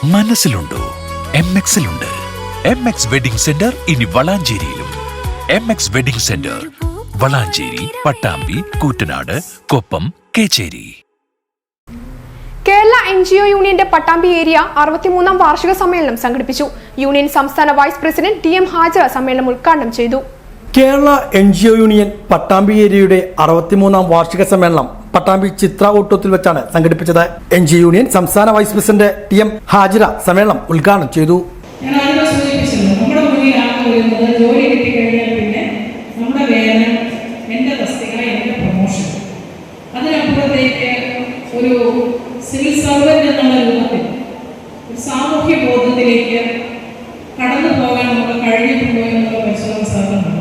മനസ്സിലുണ്ടോ? MXലുണ്ട്. MX wedding centre ഇനി വളാഞ്ചേരിയിലും. MX wedding centre Valanchery, Pattambi, Koottanad, Koppam, Kechery. Kerala NGO യൂണിയന്റെ പട്ടാമ്പി ഏരിയ 63ാം വാർഷിക സമ്മേളനം സംഘടിപ്പിച്ചു. യൂണിയൻ സംസ്ഥാന വൈസ് പ്രസിഡന്റ് TM ഹാജറ സമ്മേളനം ഉദ്ഘാടനം ചെയ്തു. കേരള NGO യൂണിയൻ പട്ടാമ്പി ഏരിയയുടെ 63ാം വാർഷിക സമ്മേളനം പട്ടാമ്പി ചിത്ര ഓട്ടോത്തിൽ വെച്ചാണ് സംഘടിപ്പിച്ചത്. NGO യൂണിയൻ സംസ്ഥാന വൈസ് പ്രസിഡന്റ് TM ഹാജിറ സമ്മേളനം ഉദ്ഘാടനം ചെയ്തു. ഒരു സിവിൽ സർവന്റ് എന്നുള്ള രൂപത്തിൽ ഒരു സാമൂഹ്യ ബോധത്തിലേക്ക് കടന്നു പോകാൻ നമുക്ക് കഴിഞ്ഞിട്ടുണ്ടോ എന്നുള്ള പരിശോധന സാധനമാണ്.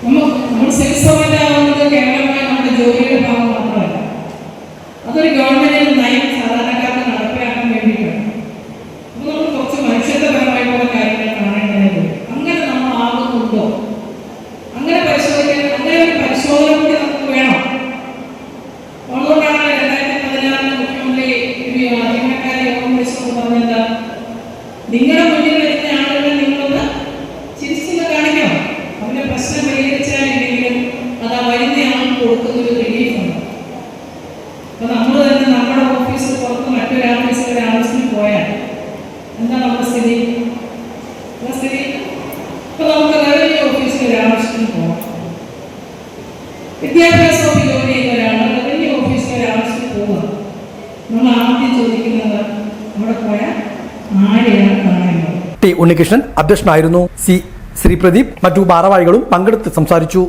നമ്മൾ സിവിൽ സർവന്റ് ആവുന്നത് കേവലമായി നമ്മുടെ ജോലിയുടെ ഭാഗം മാത്രമല്ല, അതൊരു ഗവൺമെന്റിന്റെ നയം സാധാരണക്കാർക്ക് നടപ്പിലാക്കാൻ വേണ്ടിയിട്ടാണ്. അപ്പോൾ നമ്മൾ കുറച്ച് മനുഷ്യത്വപരമായിട്ടുള്ള കാര്യങ്ങൾ കാണേണ്ടതുണ്ട്. അങ്ങനെ നമ്മൾ ആകുന്നുണ്ടോ, അങ്ങനെ പരിശോധിക്കാൻ, അങ്ങനെ ഒരു പരിശോധന കൂടി നമുക്ക് വേണം. അതുകൊണ്ടാണ് 2016 മുഖ്യമന്ത്രി ജീവനക്കാരെ യോഗം വിളിച്ചപ്പോൾ പറഞ്ഞെന്താ, നിങ്ങളുടെ മുന്നിൽ വരുന്ന ആളുകളെ നിങ്ങളൊന്ന് ചിരിച്ചൊന്ന് കാണിക്കണം. അവരുടെ പ്രശ്നം പരിഹരിച്ചാലെങ്കിലും അത് ആ വരുന്ന ആൾക്ക് കൊടുക്കുന്നൊരു റിലീഫുണ്ട്. അപ്പൊ നമ്മൾ തന്നെ നമ്മുടെ ഓഫീസിൽ പുറത്ത് മറ്റൊരു ഓഫീസിൽ ഒരു ആവശ്യത്തിന് പോയാൽ എന്താ നമ്മുടെ സ്ഥിതി? ഇപ്പൊ നമുക്ക് റവന്യൂ ഓഫീസിൽ ഒരു ആവശ്യത്തിന് പോകാം, വിദ്യാഭ്യാസ ജോലി ചെയ്യുന്ന ഒരാൾ റവന്യൂ ഓഫീസിൽ ഒരു ആവശ്യത്തിന് പോവുക. നമ്മൾ ആദ്യം ചോദിക്കുന്നത് അവിടെ പോയാൽ ആരെയാണ് കാണുന്നത്. T ഉണ്ണികൃഷ്ണൻ അധ്യക്ഷനായിരുന്നു. C ശ്രീപ്രദീപ് മറ്റു ഭാരവാഹികളും പങ്കെടുത്ത് സംസാരിച്ചു.